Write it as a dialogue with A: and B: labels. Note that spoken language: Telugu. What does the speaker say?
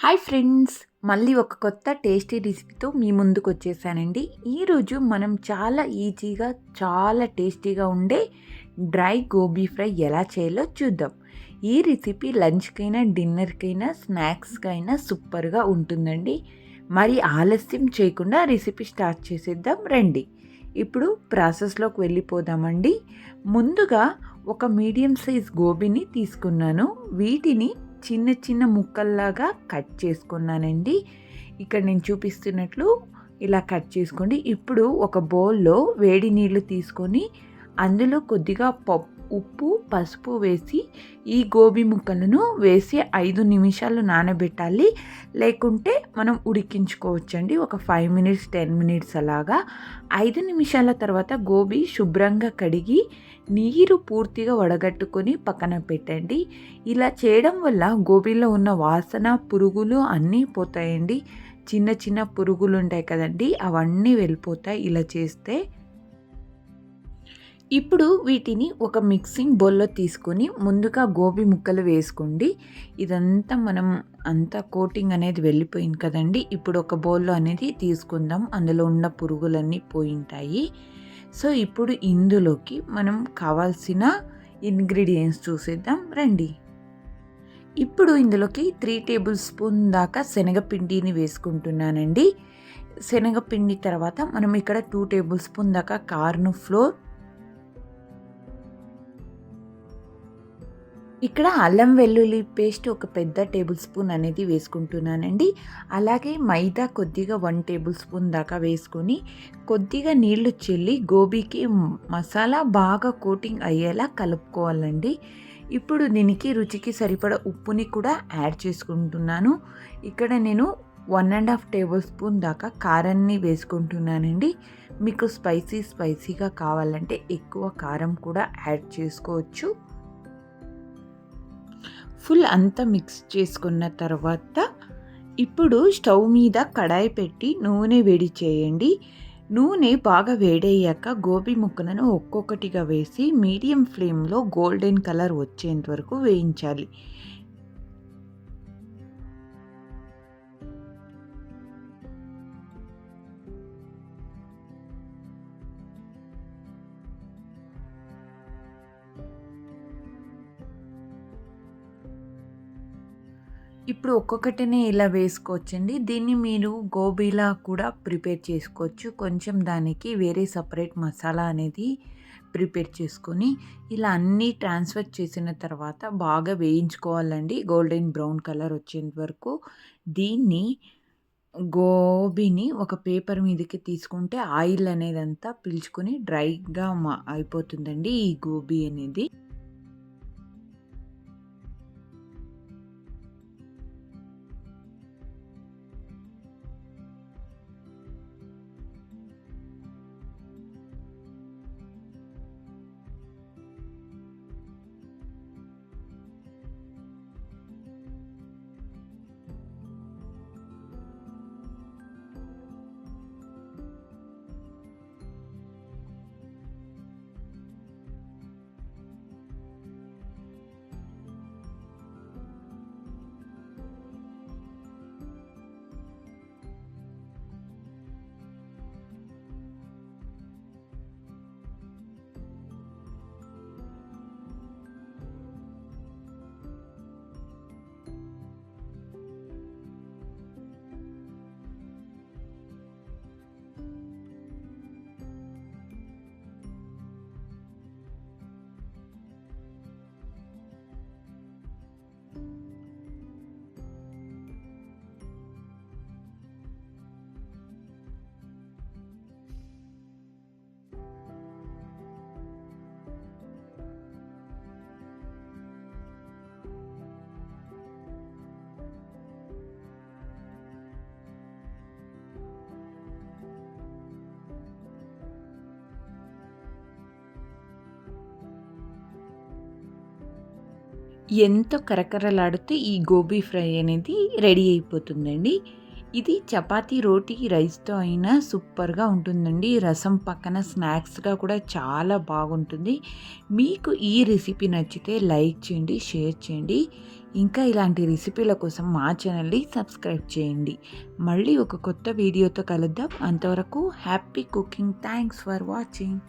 A: హాయ్ ఫ్రెండ్స్, మళ్ళీ ఒక కొత్త టేస్టీ రెసిపీతో మీ ముందుకు వచ్చేసానండి. ఈరోజు మనం చాలా ఈజీగా చాలా టేస్టీగా ఉండే డ్రై గోబీ ఫ్రై ఎలా చేయాలో చూద్దాం. ఈ రెసిపీ లంచ్కైనా డిన్నర్కైనా స్నాక్స్కైనా సూపర్గా ఉంటుందండి. మరి ఆలస్యం చేయకుండా రెసిపీ స్టార్ట్ చేసేద్దాం రండి. ఇప్పుడు ప్రాసెస్లోకి వెళ్ళిపోదామండి. ముందుగా ఒక మీడియం సైజ్ గోబీని తీసుకున్నాను. వీటిని చిన్న చిన్న ముక్కల్లాగా కట్ చేసుకున్నానండి. ఇక్కడ నేను చూపిస్తున్నట్లు ఇలా కట్ చేసుకోండి. ఇప్పుడు ఒక బౌల్లో వేడి నీళ్ళు తీసుకొని అందులో కొద్దిగా ఉప్పు పసుపు వేసి ఈ గోబీ ముక్కలను వేసి 5 నిమిషాలు నానబెట్టాలి. లేకుంటే మనం ఉడికించుకోవచ్చండి. ఒక 5 మినిట్స్ 10 మినిట్స్ అలాగా. 5 నిమిషాల తర్వాత గోబీ శుభ్రంగా కడిగి నీరు పూర్తిగా వడగట్టుకొని పక్కన పెట్టండి. ఇలా చేయడం వల్ల గోబీలో ఉన్న వాసన పురుగులు అన్నీ పోతాయండి. చిన్న చిన్న పురుగులు ఉంటాయి కదండి, అవన్నీ వెళ్ళిపోతాయి ఇలా చేస్తే. ఇప్పుడు వీటిని ఒక మిక్సింగ్ బౌల్లో తీసుకొని ముందుగా గోబీ ముక్కలు వేసుకోండి. ఇదంతా మనం అంతా కోటింగ్ అనేది వెళ్ళిపోయింది కదండి. ఇప్పుడు ఒక బౌల్లో అనేది తీసుకుందాం. అందులో ఉన్న పురుగులన్నీ పోయింటాయి. సో ఇప్పుడు ఇందులోకి మనం కావాల్సిన ఇంగ్రీడియంట్స్ చూసేద్దాం రండి. ఇప్పుడు ఇందులోకి 3 టేబుల్ స్పూన్ దాకా శనగపిండిని వేసుకుంటున్నానండి. శనగపిండి తర్వాత మనం ఇక్కడ 2 టేబుల్ స్పూన్ దాకా కార్న్ ఫ్లోర్, ఇక్కడ అల్లం వెల్లుల్లి పేస్ట్ ఒక పెద్ద టేబుల్ స్పూన్ అనేది వేసుకుంటున్నానండి. అలాగే మైదా కొద్దిగా 1 టేబుల్ స్పూన్ దాకా వేసుకొని కొద్దిగా నీళ్లు చెల్లి గోబీకి మసాలా బాగా కోటింగ్ అయ్యేలా కలుపుకోవాలండి. ఇప్పుడు దీనికి రుచికి సరిపడా ఉప్పుని కూడా యాడ్ చేసుకుంటున్నాను. ఇక్కడ నేను 1.5 టేబుల్ స్పూన్ దాకా కారాన్ని వేసుకుంటున్నానండి. మీకు స్పైసీగా కావాలంటే ఎక్కువ కారం కూడా యాడ్ చేసుకోవచ్చు. ఫుల్ అంతా మిక్స్ చేసుకున్న తర్వాత ఇప్పుడు స్టవ్ మీద కడాయి పెట్టి నూనె వేడి చేయండి. నూనె బాగా వేడయ్యాక గోబీ ముక్కలను ఒక్కొక్కటిగా వేసి మీడియం ఫ్లేమ్లో గోల్డెన్ కలర్ వచ్చేంత వరకు వేయించాలి. ఇప్పుడు ఒక్కొక్కటినే ఇలా వేసుకోవచ్చండి. దీన్ని మీరు గోబీలా కూడా ప్రిపేర్ చేసుకోవచ్చు. కొంచెం దానికి వేరే సపరేట్ మసాలా అనేది ప్రిపేర్ చేసుకొని ఇలా అన్నీ ట్రాన్స్ఫర్ చేసిన తర్వాత బాగా వేయించుకోవాలండి. గోల్డెన్ బ్రౌన్ కలర్ వచ్చేంత వరకు. దీన్ని గోబీని ఒక పేపర్ మీదకి తీసుకుంటే ఆయిల్ అనేది అంతా పీల్చుకొని డ్రైగా అయిపోతుందండి ఈ గోబీ అనేది. ఎంతో కరకరలాడితే ఈ గోబీ ఫ్రై అనేది రెడీ అయిపోతుందండి. ఇది చపాతీ రోటీ రైస్తో అయినా సూపర్గా ఉంటుందండి. రసం పక్కన స్నాక్స్గా కూడా చాలా బాగుంటుంది. మీకు ఈ రెసిపీ నచ్చితే లైక్ చేయండి, షేర్ చేయండి. ఇంకా ఇలాంటి రెసిపీల కోసం మా ఛానల్ని సబ్స్క్రైబ్ చేయండి. మళ్ళీ ఒక కొత్త వీడియోతో కలుద్దాం. అంతవరకు happy cooking. Thanks for watching.